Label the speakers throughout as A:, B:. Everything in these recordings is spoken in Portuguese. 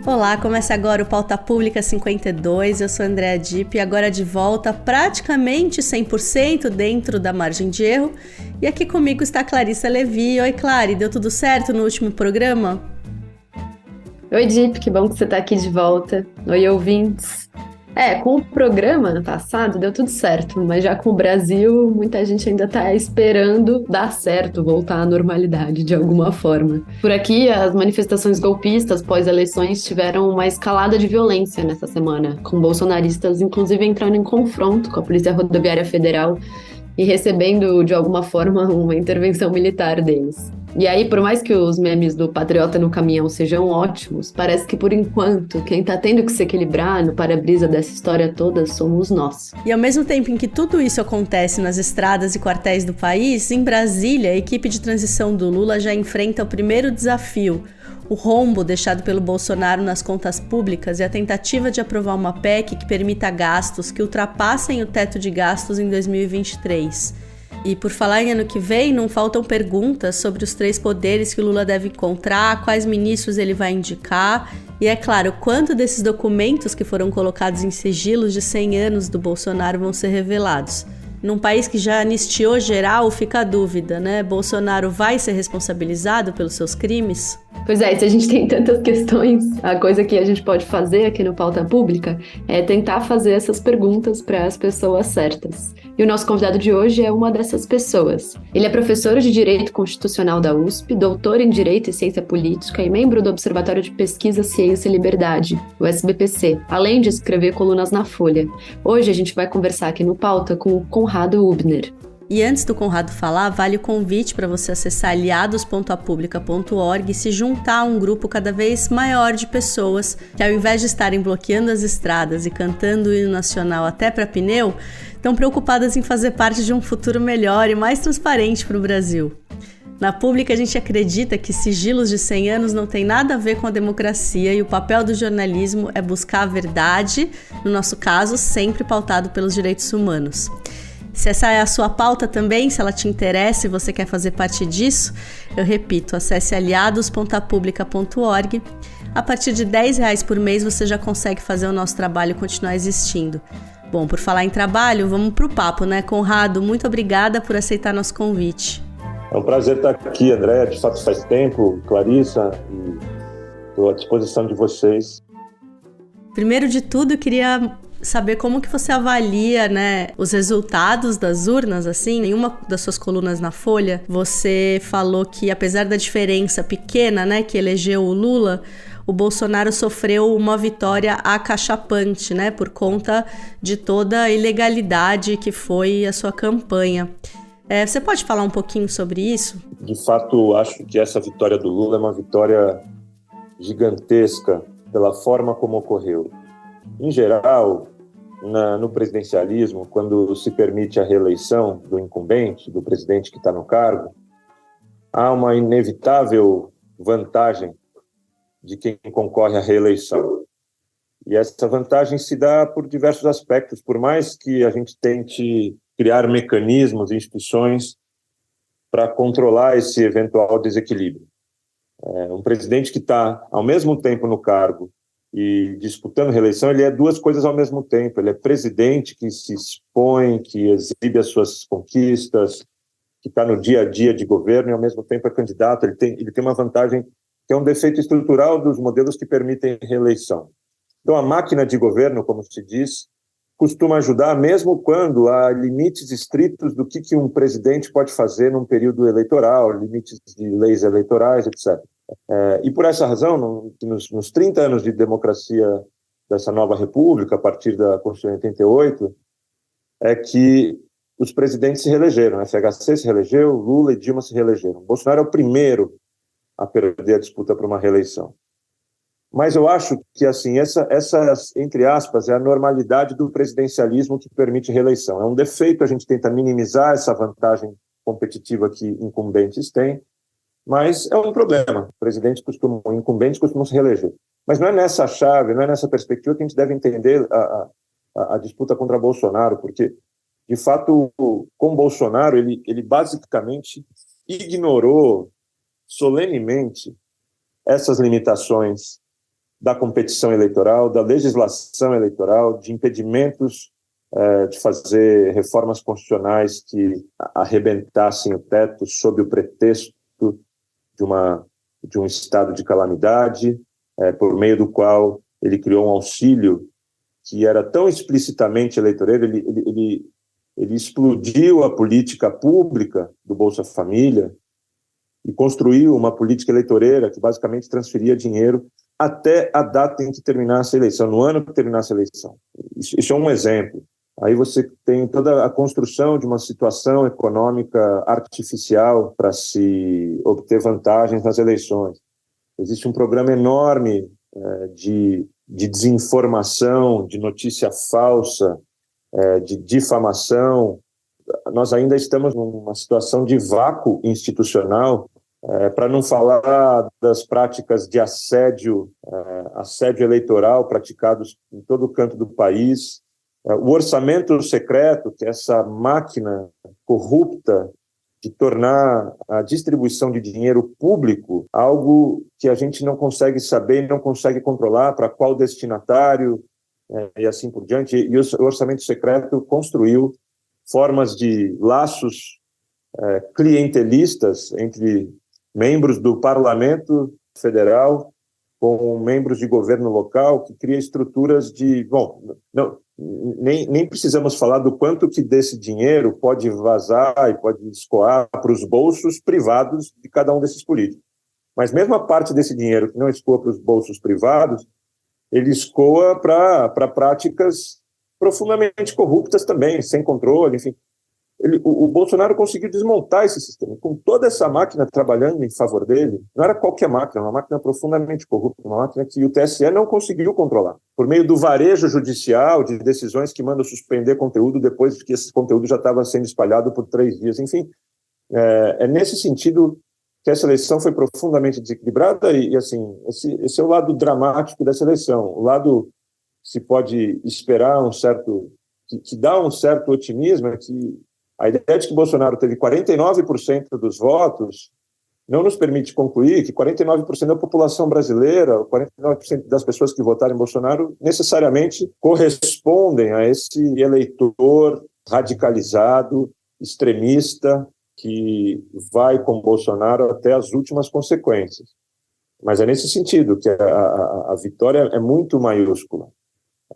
A: Olá, começa agora o Pauta Pública 52, eu sou Andréa Dipp, agora de volta praticamente 100% dentro da margem de erro. E aqui comigo está a Clarissa Levi. Oi, Clary, deu tudo certo no último programa?
B: Oi, Dipp, que bom que você está aqui de volta. Oi, ouvintes. Com o programa passado deu tudo certo, mas já com o Brasil, muita gente ainda está esperando dar certo, voltar à normalidade de alguma forma. Por aqui, as manifestações golpistas pós-eleições tiveram uma escalada de violência nessa semana, com bolsonaristas inclusive entrando em confronto com a Polícia Rodoviária Federal e recebendo, de alguma forma, uma intervenção militar deles. E aí, por mais que os memes do Patriota no Caminhão sejam ótimos, parece que, por enquanto, quem tá tendo que se equilibrar no para-brisa dessa história toda somos nós.
A: E ao mesmo tempo em que tudo isso acontece nas estradas e quartéis do país, em Brasília, a equipe de transição do Lula já enfrenta o primeiro desafio: o rombo deixado pelo Bolsonaro nas contas públicas e a tentativa de aprovar uma PEC que permita gastos que ultrapassem o teto de gastos em 2023. E por falar em ano que vem, não faltam perguntas sobre os 3 poderes que o Lula deve encontrar, quais ministros ele vai indicar e, é claro, quanto desses documentos que foram colocados em sigilos de 100 anos do Bolsonaro vão ser revelados. Num país que já anistiou geral, fica a dúvida, né? Bolsonaro vai ser responsabilizado pelos seus crimes?
B: Pois é, se a gente tem tantas questões, a coisa que a gente pode fazer aqui no Pauta Pública é tentar fazer essas perguntas para as pessoas certas. E o nosso convidado de hoje é uma dessas pessoas. Ele é professor de Direito Constitucional da USP, doutor em Direito e Ciência Política e membro do Observatório de Pesquisa Ciência e Liberdade, o SBPC, além de escrever colunas na Folha. Hoje a gente vai conversar aqui no Pauta com o Conrado Hübner.
A: E antes do Conrado falar, vale o convite para você acessar aliados.apublica.org e se juntar a um grupo cada vez maior de pessoas que, ao invés de estarem bloqueando as estradas e cantando o hino nacional até para pneu, estão preocupadas em fazer parte de um futuro melhor e mais transparente para o Brasil. Na Pública, a gente acredita que sigilos de 100 anos não tem nada a ver com a democracia e o papel do jornalismo é buscar a verdade, no nosso caso, sempre pautado pelos direitos humanos. Se essa é a sua pauta também, se ela te interessa e você quer fazer parte disso, eu repito, acesse aliados.apublica.org. A partir de R$10 por mês você já consegue fazer o nosso trabalho continuar existindo. Bom, por falar em trabalho, vamos para o papo, né? Conrado, muito obrigada por aceitar nosso convite.
C: É um prazer estar aqui, André. De fato faz tempo, Clarissa, e estou à disposição de vocês.
A: Primeiro de tudo, eu queria saber como que você avalia, né, os resultados das urnas, assim. Em uma das suas colunas na Folha, você falou que, apesar da diferença pequena, né, que elegeu o Lula, o Bolsonaro sofreu uma vitória acachapante, né, por conta de toda a ilegalidade que foi a sua campanha. Você pode falar um pouquinho sobre isso?
C: De fato, acho que essa vitória do Lula é uma vitória gigantesca pela forma como ocorreu. Em geral, no presidencialismo, quando se permite a reeleição do incumbente, do presidente que está no cargo, há uma inevitável vantagem de quem concorre à reeleição. E essa vantagem se dá por diversos aspectos, por mais que a gente tente criar mecanismos e instituições para controlar esse eventual desequilíbrio. Um presidente que está, ao mesmo tempo, no cargo e disputando reeleição, ele é 2 coisas ao mesmo tempo. Ele é presidente que se expõe, que exibe as suas conquistas, que está no dia a dia de governo e, ao mesmo tempo, é candidato. Ele tem uma vantagem que é um defeito estrutural dos modelos que permitem reeleição. Então, a máquina de governo, como se diz, costuma ajudar, mesmo quando há limites estritos do que um presidente pode fazer num período eleitoral, limites de leis eleitorais, etc. E por essa razão, nos 30 anos de democracia dessa nova república, a partir da Constituição de 88, é que os presidentes se reelegeram. A FHC se reelegeu, Lula e Dilma se reelegeram. Bolsonaro é o primeiro a perder a disputa por uma reeleição. Mas eu acho que, assim, essa, entre aspas, é a normalidade do presidencialismo que permite reeleição. É um defeito, a gente tenta minimizar essa vantagem competitiva que incumbentes têm, mas é um problema. Incumbentes costumam se reeleger. Mas não é nessa chave, não é nessa perspectiva que a gente deve entender a disputa contra Bolsonaro, porque, de fato, com Bolsonaro, ele basicamente ignorou solenemente essas limitações da competição eleitoral, da legislação eleitoral, de impedimentos de fazer reformas constitucionais que arrebentassem o teto sob o pretexto de um estado de calamidade, por meio do qual ele criou um auxílio que era tão explicitamente eleitoreiro. Ele explodiu a política pública do Bolsa Família e construiu uma política eleitoreira que basicamente transferia dinheiro até a data em que terminasse a eleição, no ano que terminasse a eleição. Isso é um exemplo. Aí você tem toda a construção de uma situação econômica artificial para se obter vantagens nas eleições. Existe um programa enorme de desinformação, de notícia falsa, de difamação. Nós ainda estamos numa situação de vácuo institucional, para não falar das práticas de assédio eleitoral praticados em todo o canto do país. O orçamento secreto, que é essa máquina corrupta de tornar a distribuição de dinheiro público algo que a gente não consegue saber e não consegue controlar para qual destinatário, e assim por diante. E o orçamento secreto construiu formas de laços clientelistas entre membros do Parlamento Federal com membros de governo local, que cria estruturas de... Bom, não, nem precisamos falar do quanto que desse dinheiro pode vazar e pode escoar para os bolsos privados de cada um desses políticos. Mas mesmo a parte desse dinheiro que não escoa para os bolsos privados, ele escoa para práticas profundamente corruptas também, sem controle, enfim. O Bolsonaro conseguiu desmontar esse sistema, com toda essa máquina trabalhando em favor dele. Não era qualquer máquina, uma máquina profundamente corrupta, uma máquina que o TSE não conseguiu controlar, por meio do varejo judicial, de decisões que mandam suspender conteúdo depois de que esse conteúdo já estava sendo espalhado por 3 dias. Enfim, é nesse sentido que essa eleição foi profundamente desequilibrada e assim, esse é o lado dramático dessa eleição. O lado que se pode esperar que dá um certo otimismo é que a ideia de que Bolsonaro teve 49% dos votos não nos permite concluir que 49% da população brasileira, 49% das pessoas que votaram em Bolsonaro, necessariamente correspondem a esse eleitor radicalizado, extremista, que vai com Bolsonaro até as últimas consequências. Mas é nesse sentido que a vitória é muito maiúscula.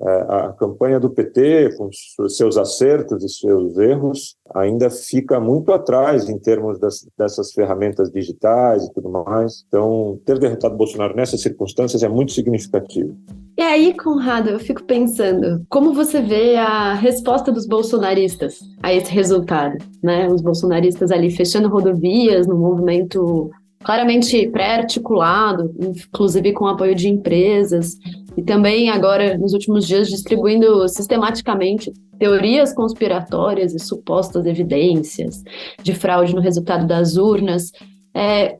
C: A campanha do PT, com seus acertos e seus erros, ainda fica muito atrás em termos dessas ferramentas digitais e tudo mais. Então, ter derrotado Bolsonaro nessas circunstâncias é muito significativo.
B: E aí, Conrado, eu fico pensando, como você vê a resposta dos bolsonaristas a esse resultado, né? Os bolsonaristas ali fechando rodovias no movimento claramente pré-articulado, inclusive com apoio de empresas, e também agora, nos últimos dias, distribuindo sistematicamente teorias conspiratórias e supostas evidências de fraude no resultado das urnas.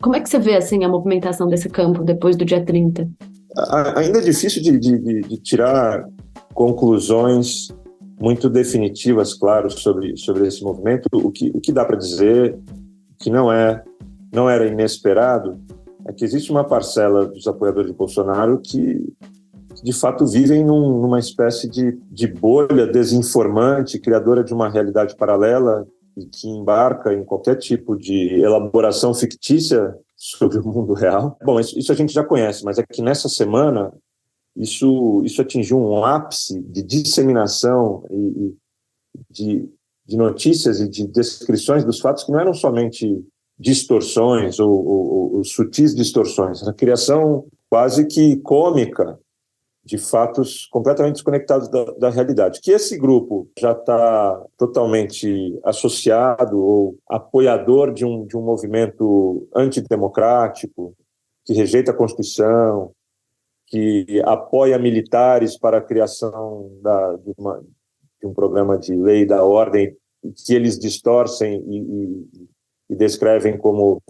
B: Como é que você vê assim, a movimentação desse campo depois do dia 30?
C: Ainda é difícil de tirar conclusões muito definitivas, claro, sobre esse movimento. O que dá para dizer que não era inesperado é que existe uma parcela dos apoiadores de Bolsonaro que de fato vivem numa espécie de bolha desinformante, criadora de uma realidade paralela e que embarca em qualquer tipo de elaboração fictícia sobre o mundo real. Bom, isso a gente já conhece, mas é que nessa semana isso atingiu um ápice de disseminação e de notícias e de descrições dos fatos que não eram somente distorções ou sutis distorções, a criação quase que cômica de fatos completamente desconectados da realidade. Que esse grupo já está totalmente associado ou apoiador de um movimento antidemocrático, que rejeita a Constituição, que apoia militares para a criação de um programa de lei da ordem que eles distorcem e descrevem como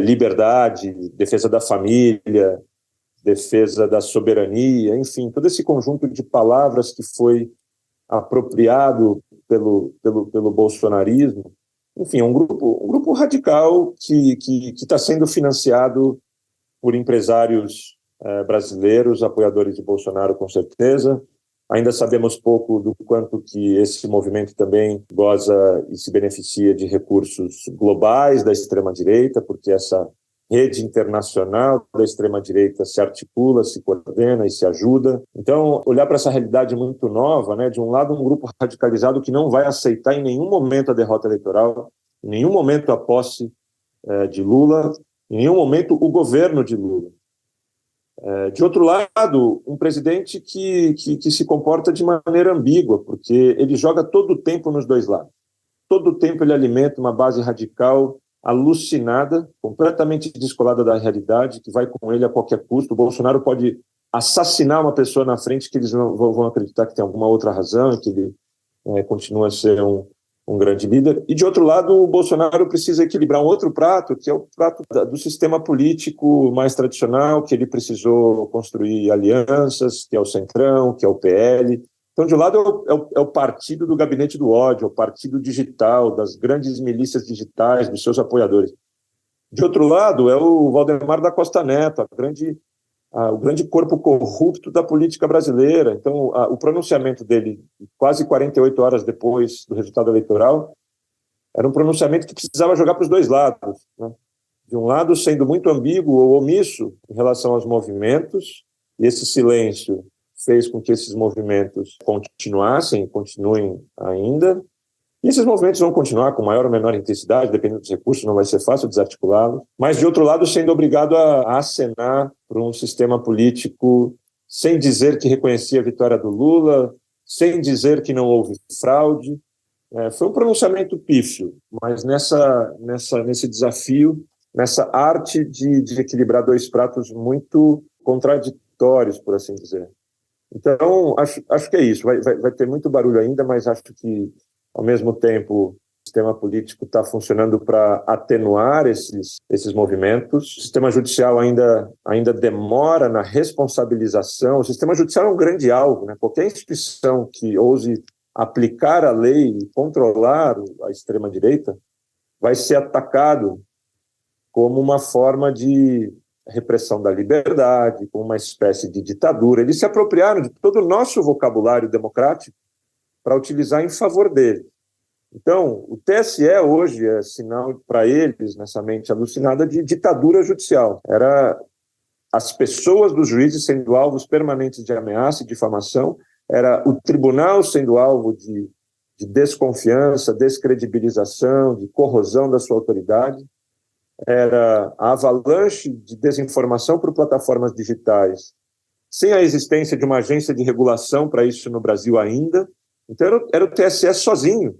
C: liberdade, defesa da família, defesa da soberania, enfim, todo esse conjunto de palavras que foi apropriado pelo bolsonarismo. Enfim, um grupo radical que está sendo financiado por empresários brasileiros, apoiadores de Bolsonaro, com certeza. Ainda sabemos pouco do quanto que esse movimento também goza e se beneficia de recursos globais da extrema-direita, porque essa rede internacional da extrema-direita se articula, se coordena e se ajuda. Então, olhar para essa realidade muito nova, né? De um lado, um grupo radicalizado que não vai aceitar em nenhum momento a derrota eleitoral, em nenhum momento a posse de Lula, em nenhum momento o governo de Lula. De outro lado, um presidente que se comporta de maneira ambígua, porque ele joga todo o tempo nos dois lados. Todo o tempo ele alimenta uma base radical alucinada, completamente descolada da realidade, que vai com ele a qualquer custo. O Bolsonaro pode assassinar uma pessoa na frente que eles vão acreditar que tem alguma outra razão e que ele continua a ser um grande líder. E, de outro lado, o Bolsonaro precisa equilibrar um outro prato, que é o prato do sistema político mais tradicional, que ele precisou construir alianças, que é o Centrão, que é o PL. Então, de um lado, é o partido do gabinete do ódio, é o partido digital, das grandes milícias digitais, dos seus apoiadores. De outro lado, é o Valdemar da Costa Neto, o grande corpo corrupto da política brasileira. Então, o pronunciamento dele, quase 48 horas depois do resultado eleitoral, era um pronunciamento que precisava jogar para os dois lados, né? De um lado, sendo muito ambíguo ou omisso em relação aos movimentos, e esse silêncio fez com que esses movimentos continuem ainda, e esses movimentos vão continuar com maior ou menor intensidade, dependendo dos recursos, não vai ser fácil desarticulá-los, mas, de outro lado, sendo obrigado a acenar para um sistema político sem dizer que reconhecia a vitória do Lula, sem dizer que não houve fraude. Foi um pronunciamento pífio, mas nesse desafio, nessa arte de equilibrar dois pratos muito contraditórios, por assim dizer. Então, acho que é isso. Vai ter muito barulho ainda, mas acho que, ao mesmo tempo, o sistema político está funcionando para atenuar esses movimentos. O sistema judicial ainda demora na responsabilização. O sistema judicial é um grande alvo, né? Qualquer instituição que ouse aplicar a lei e controlar a extrema-direita vai ser atacado como uma forma de repressão da liberdade, como uma espécie de ditadura. Eles se apropriaram de todo o nosso vocabulário democrático para utilizar em favor dele. Então, o TSE hoje é sinal para eles, nessa mente alucinada, de ditadura judicial. Era as pessoas dos juízes sendo alvos permanentes de ameaça e difamação, era o tribunal sendo alvo de desconfiança, descredibilização, de corrosão da sua autoridade, era a avalanche de desinformação por plataformas digitais, sem a existência de uma agência de regulação para isso no Brasil ainda. Então, era o TSE sozinho.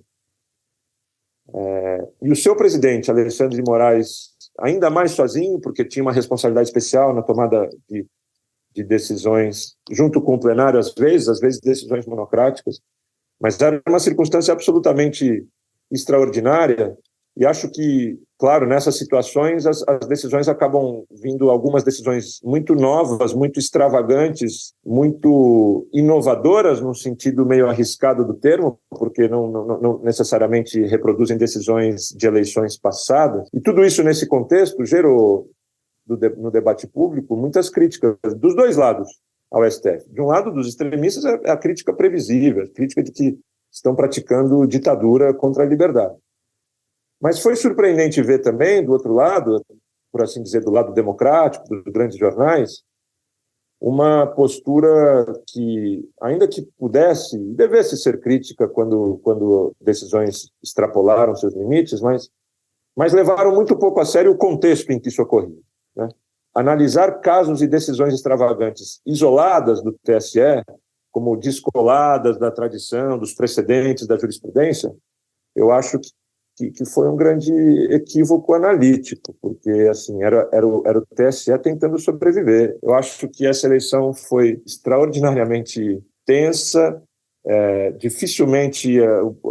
C: E o seu presidente, Alexandre de Moraes, ainda mais sozinho, porque tinha uma responsabilidade especial na tomada de decisões, junto com o plenário, às vezes decisões monocráticas, mas era uma circunstância absolutamente extraordinária, e acho que, claro, nessas situações as decisões acabam vindo, algumas decisões muito novas, muito extravagantes, muito inovadoras, no sentido meio arriscado do termo, porque não necessariamente reproduzem decisões de eleições passadas. E tudo isso, nesse contexto, gerou, no debate público, muitas críticas dos dois lados ao STF. De um lado, dos extremistas, é a crítica previsível, a crítica de que estão praticando ditadura contra a liberdade. Mas foi surpreendente ver também, do outro lado, por assim dizer, do lado democrático, dos grandes jornais, uma postura que, ainda que pudesse e devesse ser crítica quando decisões extrapolaram seus limites, mas levaram muito pouco a sério o contexto em que isso ocorria, né? Analisar casos e decisões extravagantes isoladas do TSE, como descoladas da tradição, dos precedentes da jurisprudência, eu acho que foi um grande equívoco analítico, porque assim, era o TSE tentando sobreviver. Eu acho que essa eleição foi extraordinariamente tensa, dificilmente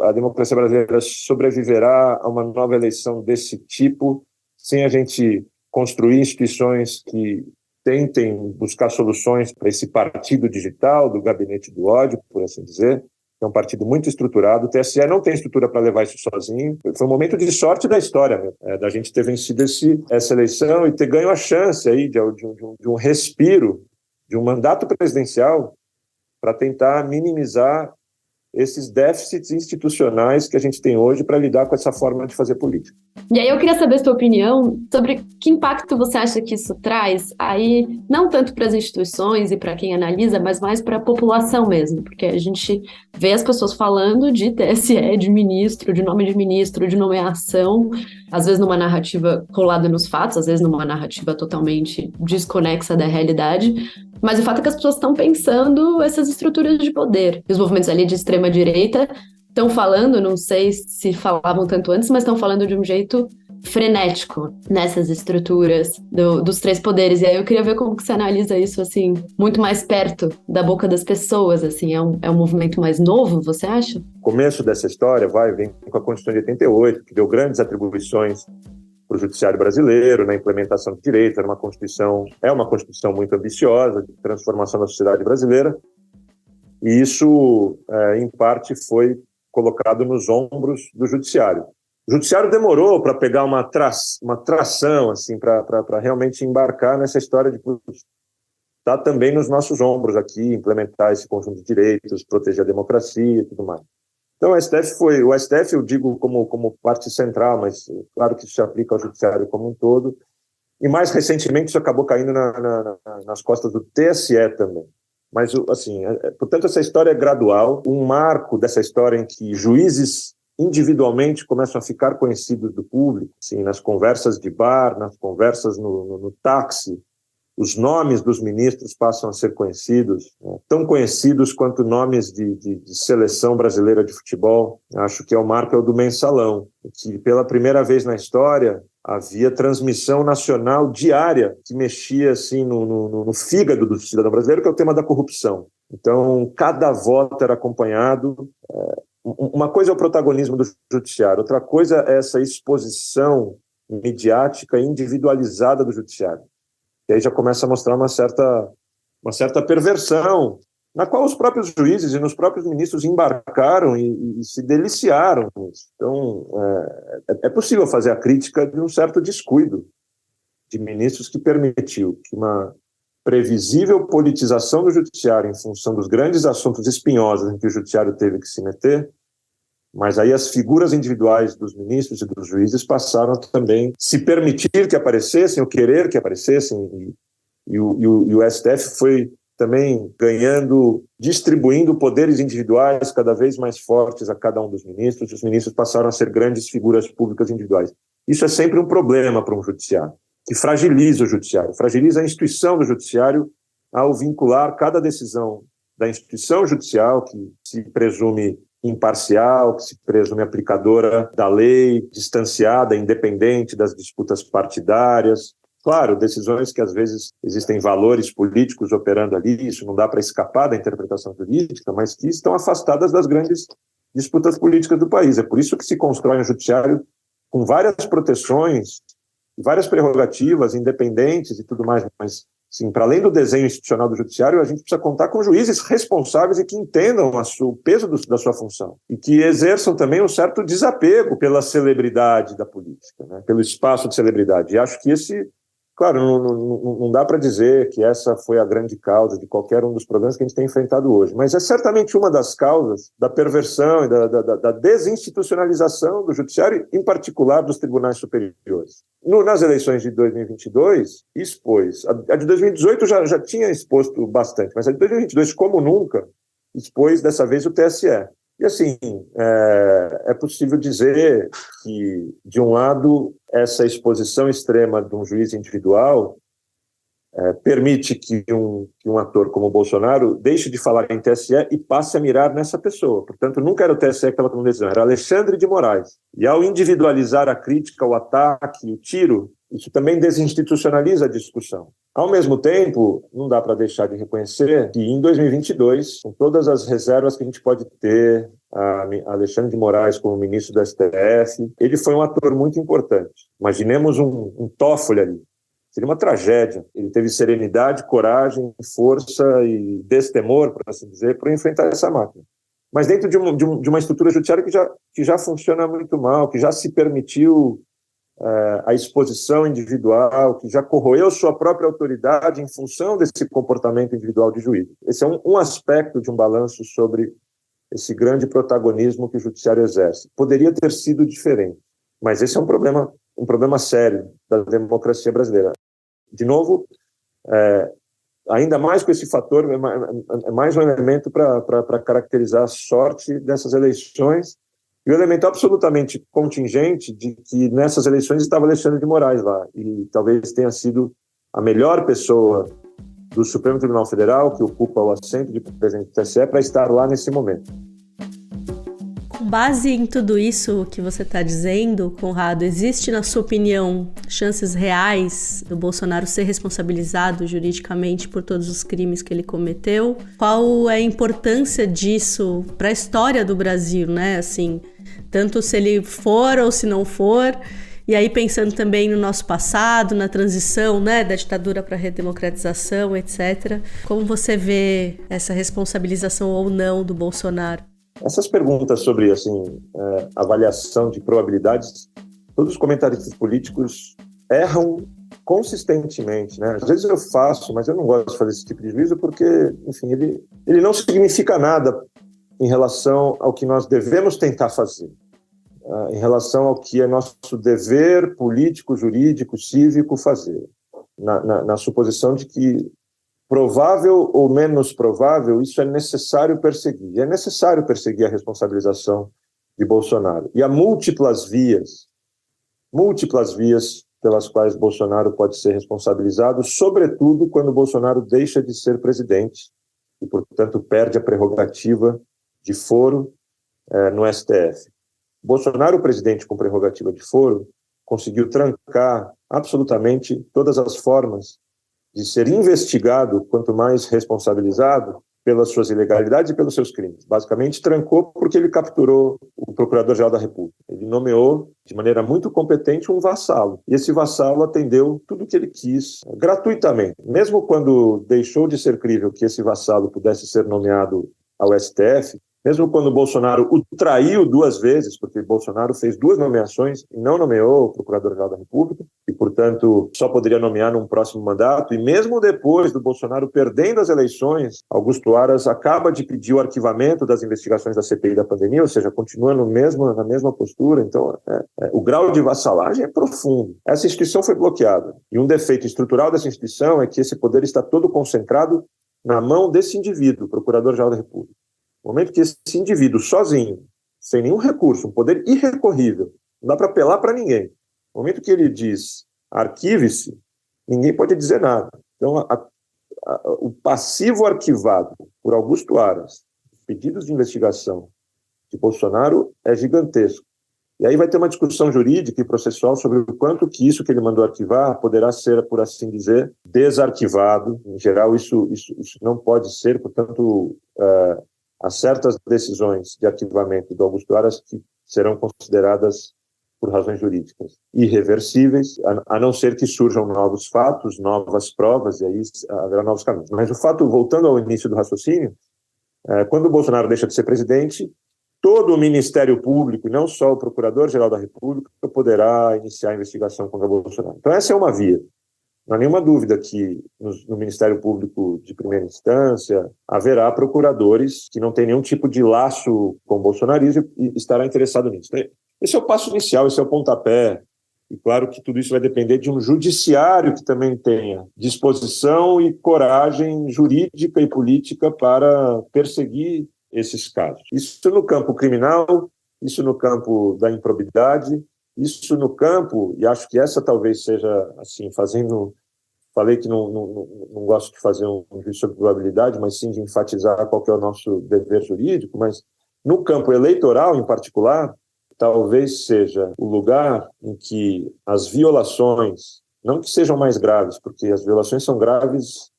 C: a democracia brasileira sobreviverá a uma nova eleição desse tipo, sem a gente construir instituições que tentem buscar soluções para esse partido digital, do gabinete do ódio, por assim dizer. é um partido muito estruturado. O TSE não tem estrutura para levar isso sozinho. Foi um momento de sorte da história mesmo, da gente ter vencido essa eleição e ter ganho a chance aí de um respiro, de um mandato presidencial para tentar minimizar esses déficits institucionais que a gente tem hoje para lidar com essa forma de fazer política.
B: E aí eu queria saber a sua opinião sobre que impacto você acha que isso traz aí, não tanto para as instituições e para quem analisa, mas mais para a população mesmo, porque a gente vê as pessoas falando de TSE, de ministro, de nome de ministro, de nomeação, às vezes numa narrativa colada nos fatos, às vezes numa narrativa totalmente desconexa da realidade, mas o fato é que as pessoas estão pensando essas estruturas de poder. E os movimentos ali de extrema-direita estão falando, não sei se falavam tanto antes, mas estão falando de um jeito frenético nessas estruturas dos três poderes. E aí eu queria ver como que você analisa isso, assim, muito mais perto da boca das pessoas, assim. É um movimento mais novo, você acha?
C: O começo dessa história vem com a Constituição de 88, que deu grandes atribuições para o judiciário brasileiro, na implementação do direito. É uma Constituição muito ambiciosa, de transformação da sociedade brasileira, e isso, em parte, foi colocado nos ombros do judiciário. O judiciário demorou para pegar uma tração, assim, para realmente embarcar nessa história de estar também nos nossos ombros aqui, implementar esse conjunto de direitos, proteger a democracia e tudo mais. Então, o STF eu digo como parte central, mas claro que isso se aplica ao judiciário como um todo, e mais recentemente isso acabou caindo nas costas do TSE também. Mas, assim, portanto, essa história é gradual, um marco dessa história em que juízes individualmente começam a ficar conhecidos do público, assim, nas conversas de bar, nas conversas no táxi, os nomes dos ministros passam a ser conhecidos, tão conhecidos quanto nomes de seleção brasileira de futebol. Acho que o marco é o do Mensalão, que pela primeira vez na história havia transmissão nacional diária que mexia assim, no fígado do cidadão brasileiro, que é o tema da corrupção. Então, cada voto era acompanhado. Uma coisa é o protagonismo do judiciário, outra coisa é essa exposição midiática individualizada do judiciário. E aí já começa a mostrar uma certa perversão, na qual os próprios juízes e os próprios ministros embarcaram e se deliciaram com isso. Então, é possível fazer a crítica de um certo descuido de ministros que permitiu que uma previsível politização do judiciário em função dos grandes assuntos espinhosos em que o judiciário teve que se meter, mas aí as figuras individuais dos ministros e dos juízes passaram a também se permitir que aparecessem, ou querer que aparecessem, e o STF foi também distribuindo poderes individuais cada vez mais fortes a cada um dos ministros, e os ministros passaram a ser grandes figuras públicas individuais. Isso é sempre um problema para um judiciário, que fragiliza o judiciário, fragiliza a instituição do judiciário ao vincular cada decisão da instituição judicial, que se presume imparcial, que se presume aplicadora da lei, distanciada, independente das disputas partidárias. Claro, decisões que às vezes existem valores políticos operando ali, isso não dá para escapar da interpretação jurídica, mas que estão afastadas das grandes disputas políticas do país. É por isso que se constrói um judiciário com várias proteções, várias prerrogativas independentes e tudo mais, mas sim, para além do desenho institucional do judiciário, a gente precisa contar com juízes responsáveis e que entendam o peso da sua função e que exerçam também um certo desapego pela celebridade da política, né? Pelo espaço de celebridade. E acho que claro, não dá para dizer que essa foi a grande causa de qualquer um dos problemas que a gente tem enfrentado hoje, mas é certamente uma das causas da perversão e da desinstitucionalização do judiciário, em particular dos tribunais superiores. Nas eleições de 2022, expôs. A de 2018 já tinha exposto bastante, mas a de 2022, como nunca, expôs dessa vez o TSE. E assim, é possível dizer que, de um lado, essa exposição extrema de um juiz individual permite que um ator como o Bolsonaro deixe de falar em TSE e passe a mirar nessa pessoa. Portanto, nunca era o TSE que estava tomando decisão, era Alexandre de Moraes. E ao individualizar a crítica, o ataque, o tiro, isso também desinstitucionaliza a discussão. Ao mesmo tempo, não dá para deixar de reconhecer que em 2022, com todas as reservas que a gente pode ter, a Alexandre de Moraes como ministro do STF, ele foi um ator muito importante. Imaginemos um Toffoli ali. Seria uma tragédia. Ele teve serenidade, coragem, força e destemor, por assim dizer, para enfrentar essa máquina. mas dentro de uma estrutura judiciária que já funciona muito mal, que já se permitiu a exposição individual, que já corroeu sua própria autoridade em função desse comportamento individual de juiz. Esse é um aspecto de um balanço sobre esse grande protagonismo que o judiciário exerce. Poderia ter sido diferente, mas esse é um problema sério da democracia brasileira. De novo, ainda mais com esse fator, é mais um elemento para caracterizar a sorte dessas eleições, e o elemento absolutamente contingente de que nessas eleições estava Alexandre de Moraes lá, e talvez tenha sido a melhor pessoa do Supremo Tribunal Federal, que ocupa o assento de presidente do TSE, para estar lá nesse momento.
A: Com base em tudo isso que você está dizendo, Conrado, existe, na sua opinião, chances reais do Bolsonaro ser responsabilizado juridicamente por todos os crimes que ele cometeu? Qual é a importância disso para a história do Brasil, né? Assim, tanto se ele for ou se não for. E aí pensando também no nosso passado, na transição, né, da ditadura para a redemocratização, etc. Como você vê essa responsabilização ou não do Bolsonaro?
C: Essas perguntas sobre avaliação de probabilidades, todos os comentaristas políticos erram consistentemente, né? Às vezes eu faço, mas eu não gosto de fazer esse tipo de juízo porque, enfim, ele não significa nada em relação ao que nós devemos tentar fazer. Em relação ao que é nosso dever político, jurídico, cívico fazer, na suposição de que, provável ou menos provável, isso é necessário perseguir. E é necessário perseguir a responsabilização de Bolsonaro. E há múltiplas vias pelas quais Bolsonaro pode ser responsabilizado, sobretudo quando Bolsonaro deixa de ser presidente e, portanto, perde a prerrogativa de foro no STF. Bolsonaro, presidente com prerrogativa de foro, conseguiu trancar absolutamente todas as formas de ser investigado, quanto mais responsabilizado, pelas suas ilegalidades e pelos seus crimes. Basicamente, trancou porque ele capturou o Procurador-Geral da República. Ele nomeou, de maneira muito competente, um vassalo. E esse vassalo atendeu tudo o que ele quis, gratuitamente. Mesmo quando deixou de ser crível que esse vassalo pudesse ser nomeado ao STF, mesmo quando Bolsonaro o traiu 2 vezes, porque Bolsonaro fez 2 nomeações e não nomeou o Procurador-Geral da República, e, portanto, só poderia nomear num próximo mandato, e mesmo depois do Bolsonaro perdendo as eleições, Augusto Aras acaba de pedir o arquivamento das investigações da CPI da pandemia, ou seja, continua na mesma postura. Então, o grau de vassalagem é profundo. Essa instituição foi bloqueada, e um defeito estrutural dessa instituição é que esse poder está todo concentrado na mão desse indivíduo, Procurador-Geral da República. No momento que esse indivíduo, sozinho, sem nenhum recurso, um poder irrecorrível, não dá para apelar para ninguém. No momento que ele diz arquive-se, ninguém pode dizer nada. Então, o passivo arquivado por Augusto Aras, pedidos de investigação de Bolsonaro, é gigantesco. E aí vai ter uma discussão jurídica e processual sobre o quanto que isso que ele mandou arquivar poderá ser, por assim dizer, desarquivado. Em geral, isso não pode ser, portanto, há certas decisões de arquivamento do Augusto Aras que serão consideradas, por razões jurídicas, irreversíveis, a não ser que surjam novos fatos, novas provas, e aí haverá novos caminhos. Mas o fato, voltando ao início do raciocínio, quando o Bolsonaro deixa de ser presidente, todo o Ministério Público, e não só o Procurador-Geral da República, poderá iniciar a investigação contra Bolsonaro. Então essa é uma via. Não há nenhuma dúvida que no Ministério Público de primeira instância haverá procuradores que não têm nenhum tipo de laço com o bolsonarismo e estará interessado nisso. Esse é o passo inicial, esse é o pontapé. E claro que tudo isso vai depender de um judiciário que também tenha disposição e coragem jurídica e política para perseguir esses casos. Isso no campo criminal, isso no campo da improbidade, isso no campo, e acho que essa talvez seja, assim, falei que não gosto de fazer um juízo sobre probabilidade, mas sim de enfatizar qual que é o nosso dever jurídico, mas no campo eleitoral, em particular, talvez seja o lugar em que as violações, não que sejam mais graves, porque as violações são graves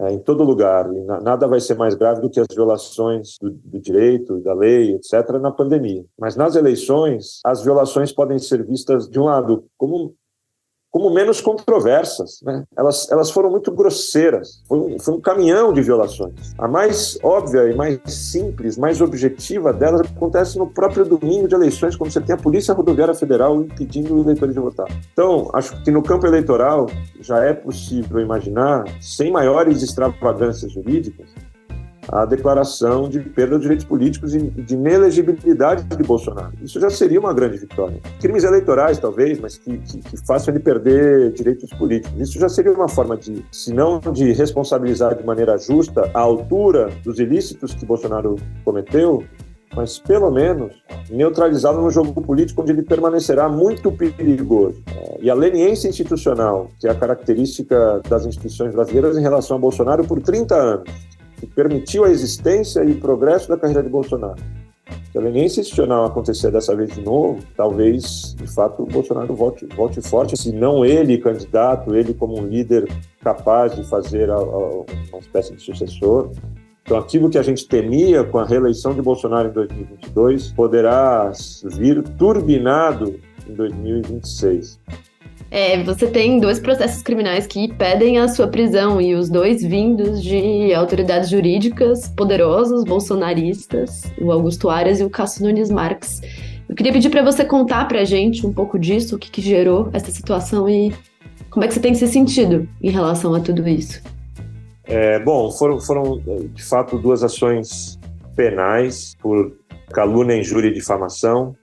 C: em todo lugar, e nada vai ser mais grave do que as violações do direito, da lei, etc., na pandemia. Mas nas eleições, as violações podem ser vistas, de um lado, como como menos controversas, né? Elas foram muito grosseiras, foi um caminhão de violações. A mais óbvia e mais simples, mais objetiva delas acontece no próprio domingo de eleições, quando você tem a Polícia Rodoviária Federal impedindo os eleitores de votar. Então, acho que no campo eleitoral já é possível imaginar, sem maiores extravagâncias jurídicas, a declaração de perda de direitos políticos e de inelegibilidade de Bolsonaro. Isso já seria uma grande vitória. Crimes eleitorais, talvez, mas que façam ele perder direitos políticos. Isso já seria uma forma de, se não de responsabilizar de maneira justa a altura dos ilícitos que Bolsonaro cometeu, mas pelo menos neutralizá-lo no jogo político, onde ele permanecerá muito perigoso. E a leniência institucional, que é a característica das instituições brasileiras em relação a Bolsonaro por 30 anos, que permitiu a existência e o progresso da carreira de Bolsonaro. Se a leniência institucional acontecer dessa vez de novo, talvez, de fato, o Bolsonaro volte forte, se não ele candidato, ele como um líder capaz de fazer uma espécie de sucessor. Então, aquilo que a gente temia com a reeleição de Bolsonaro em 2022 poderá vir turbinado em 2026.
B: Você tem 2 processos criminais que pedem a sua prisão, e os 2 vindos de autoridades jurídicas poderosos, bolsonaristas, o Augusto Aras e o Cássio Nunes Marques. Eu queria pedir para você contar para a gente um pouco disso, o que gerou essa situação e como é que você tem se sentido em relação a tudo isso.
C: Bom, foram de fato 2 ações penais por calúnia, injúria e difamação,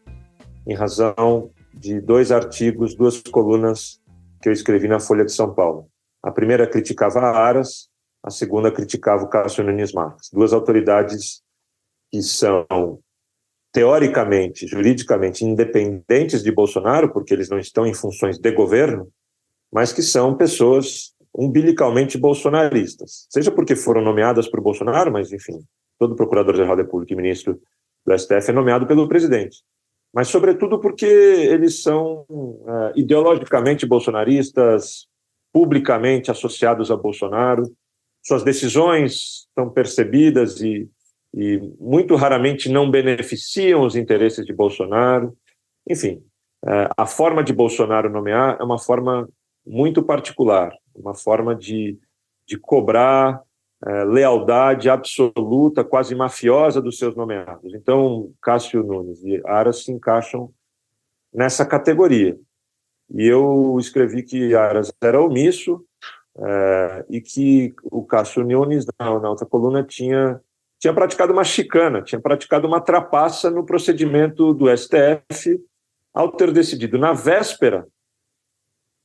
C: em razão de 2 artigos, 2 colunas que eu escrevi na Folha de São Paulo. A primeira criticava a Aras, a segunda criticava o Cássio Nunes Marques. 2 autoridades que são, teoricamente, juridicamente, independentes de Bolsonaro, porque eles não estão em funções de governo, mas que são pessoas umbilicalmente bolsonaristas. Seja porque foram nomeadas por Bolsonaro, mas, enfim, todo Procurador-Geral da República e ministro do STF é nomeado pelo presidente. Mas, sobretudo, porque eles são ideologicamente bolsonaristas, publicamente associados a Bolsonaro. Suas decisões são percebidas e muito raramente não beneficiam os interesses de Bolsonaro. Enfim, a forma de Bolsonaro nomear é uma forma muito particular, uma forma de cobrar lealdade absoluta, quase mafiosa dos seus nomeados. Então, Cássio Nunes e Aras se encaixam nessa categoria. E eu escrevi que Aras era omisso e que o Cássio Nunes, na outra coluna, tinha praticado uma chicana, tinha praticado uma trapaça no procedimento do STF, ao ter decidido, na véspera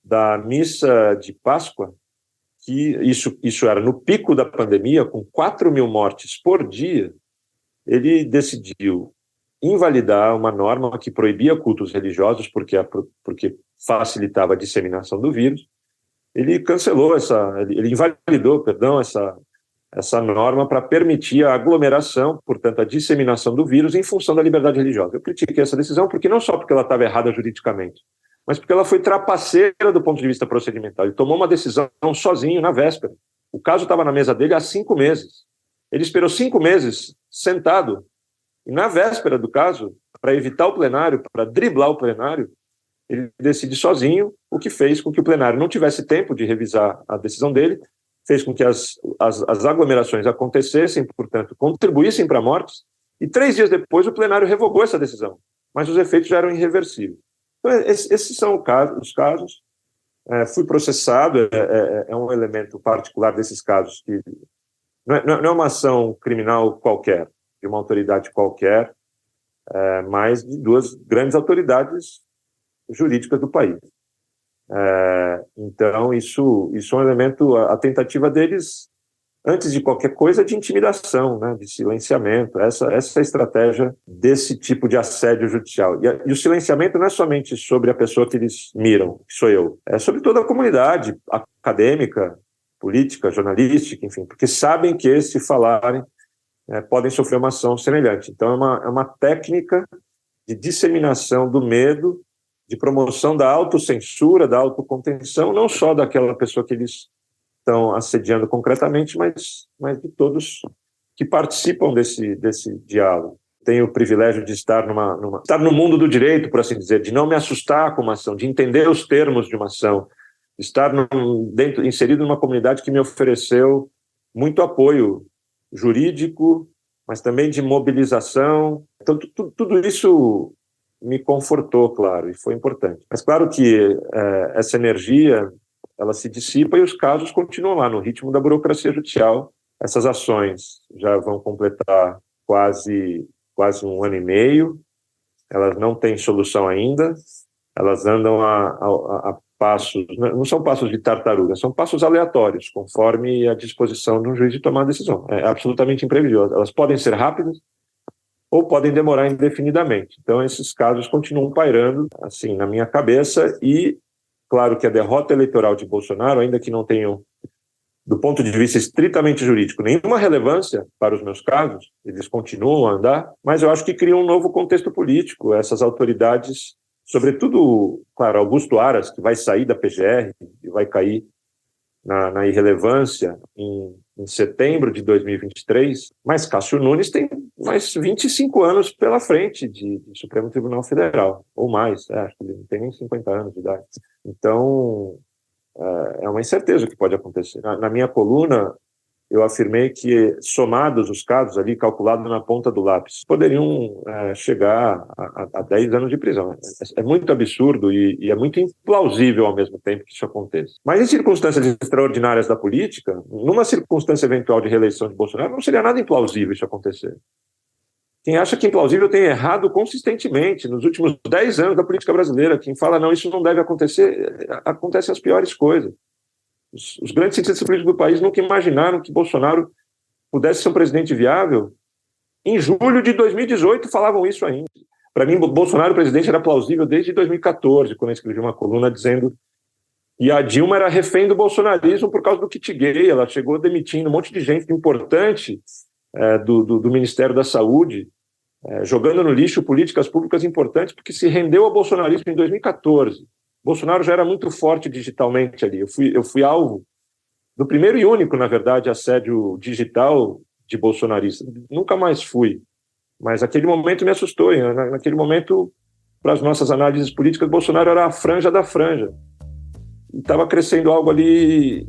C: da missa de Páscoa, que isso era no pico da pandemia, com 4.000 mortes por dia, ele decidiu invalidar uma norma que proibia cultos religiosos porque facilitava a disseminação do vírus. Ele cancelou ele invalidou, perdão, essa norma para permitir a aglomeração, portanto, a disseminação do vírus em função da liberdade religiosa. Eu critiquei essa decisão não só porque ela estava errada juridicamente, mas porque ela foi trapaceira do ponto de vista procedimental. Ele tomou uma decisão sozinho na véspera. O caso estava na mesa dele há 5 meses. Ele esperou 5 meses sentado, e na véspera do caso, para evitar o plenário, para driblar o plenário, ele decide sozinho, o que fez com que o plenário não tivesse tempo de revisar a decisão dele, fez com que as aglomerações acontecessem, portanto, contribuíssem para mortes, e 3 dias depois o plenário revogou essa decisão, mas os efeitos já eram irreversíveis. Então, esses são os casos. Fui processado, é um elemento particular desses casos, que não é uma ação criminal qualquer, de uma autoridade qualquer, mas de 2 grandes autoridades jurídicas do país. Então, isso é um elemento, a tentativa deles, antes de qualquer coisa, de intimidação, né, de silenciamento, essa é a estratégia desse tipo de assédio judicial. E o silenciamento não é somente sobre a pessoa que eles miram, que sou eu, é sobre toda a comunidade acadêmica, política, jornalística, enfim, porque sabem que, se falarem, podem sofrer uma ação semelhante. Então, é uma técnica de disseminação do medo, de promoção da autocensura, da autocontenção, não só daquela pessoa que eles estão assediando concretamente, mas de todos que participam desse diálogo. tenho o privilégio de estar estar no mundo do direito, por assim dizer, de não me assustar com uma ação, de entender os termos de uma ação, de estar inserido numa comunidade que me ofereceu muito apoio jurídico, mas também de mobilização. Então, tudo isso me confortou, claro, e foi importante. Mas claro que essa energia, ela se dissipa e os casos continuam lá, no ritmo da burocracia judicial. Essas ações já vão completar quase 1 ano e meio, elas não têm solução ainda, elas andam a passos, não são passos de tartaruga, são passos aleatórios, conforme a disposição de um juiz de tomar a decisão. É absolutamente imprevisível. Elas podem ser rápidas ou podem demorar indefinidamente. Então, esses casos continuam pairando, assim, na minha cabeça, e claro que a derrota eleitoral de Bolsonaro, ainda que não tenham, do ponto de vista estritamente jurídico, nenhuma relevância para os meus casos, eles continuam a andar, mas eu acho que cria um novo contexto político. Essas autoridades, sobretudo, claro, Augusto Aras, que vai sair da PGR e vai cair na irrelevância em setembro de 2023, mas Cássio Nunes tem mais 25 anos pela frente de Supremo Tribunal Federal, ou mais, acho que ele não tem nem 50 anos de idade. Então, é uma incerteza que pode acontecer. Na minha coluna, eu afirmei que, somados os casos ali, calculados na ponta do lápis, poderiam chegar a 10 anos de prisão. É muito absurdo e é muito implausível ao mesmo tempo que isso aconteça. Mas em circunstâncias extraordinárias da política, numa circunstância eventual de reeleição de Bolsonaro, não seria nada implausível isso acontecer. Quem acha que é implausível tem errado consistentemente nos últimos 10 anos da política brasileira. Quem fala, não, isso não deve acontecer, acontecem as piores coisas. Os grandes cientistas políticos do país nunca imaginaram que Bolsonaro pudesse ser um presidente viável. Em julho de 2018 falavam isso ainda. Para mim, Bolsonaro presidente era plausível desde 2014, quando eu escrevi uma coluna dizendo que a Dilma era refém do bolsonarismo por causa do kit gay. Ela chegou demitindo um monte de gente importante do Ministério da Saúde, jogando no lixo políticas públicas importantes, porque se rendeu ao bolsonarismo em 2014. Bolsonaro já era muito forte digitalmente ali. Eu fui alvo do primeiro e único, na verdade, assédio digital de bolsonarista. Nunca mais fui. Mas aquele momento me assustou. Naquele momento, para as nossas análises políticas, Bolsonaro era a franja da franja. E estava crescendo algo ali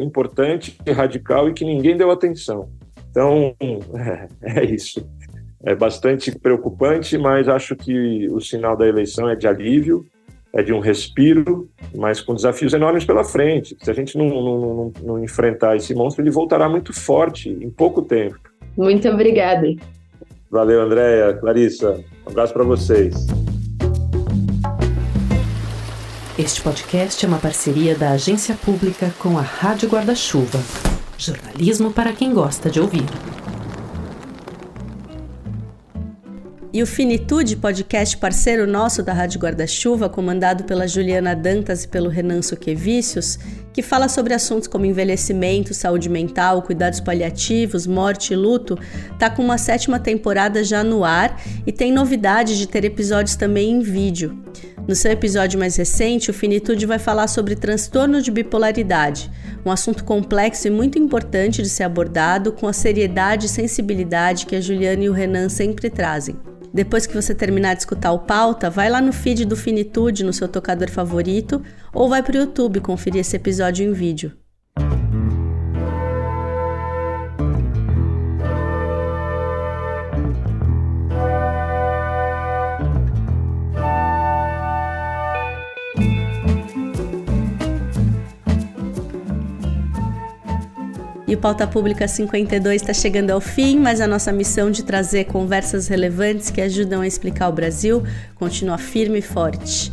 C: importante, radical, e que ninguém deu atenção. Então, é isso. É bastante preocupante, mas acho que o sinal da eleição é de alívio, é de um respiro, mas com desafios enormes pela frente. Se a gente não enfrentar esse monstro, ele voltará muito forte em pouco tempo.
B: Muito obrigada.
C: Valeu, Andréia, Clarissa. Um abraço para vocês.
D: Este podcast é uma parceria da Agência Pública com a Rádio Guarda-Chuva. Jornalismo para quem gosta de ouvir.
A: E o Finitude, podcast parceiro nosso da Rádio Guarda-Chuva, comandado pela Juliana Dantas e pelo Renan Suquevicius, que fala sobre assuntos como envelhecimento, saúde mental, cuidados paliativos, morte e luto, tá com uma 7ª temporada já no ar e tem novidade de ter episódios também em vídeo. No seu episódio mais recente, o Finitude vai falar sobre transtorno de bipolaridade, um assunto complexo e muito importante de ser abordado com a seriedade e sensibilidade que a Juliana e o Renan sempre trazem. Depois que você terminar de escutar o Pauta, vai lá no feed do Finitude no seu tocador favorito ou vai para o YouTube conferir esse episódio em vídeo. E o Pauta Pública 52 está chegando ao fim, mas a nossa missão de trazer conversas relevantes que ajudam a explicar o Brasil continua firme e forte.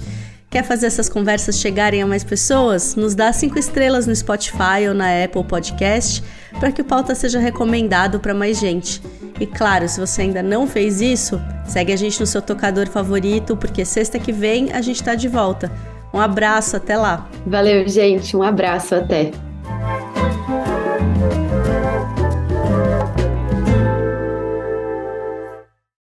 A: Quer fazer essas conversas chegarem a mais pessoas? Nos dá 5 estrelas no Spotify ou na Apple Podcast para que o Pauta seja recomendado para mais gente. E claro, se você ainda não fez isso, segue a gente no seu tocador favorito, porque sexta que vem a gente está de volta. Um abraço, até lá!
B: Valeu, gente. Um abraço, até!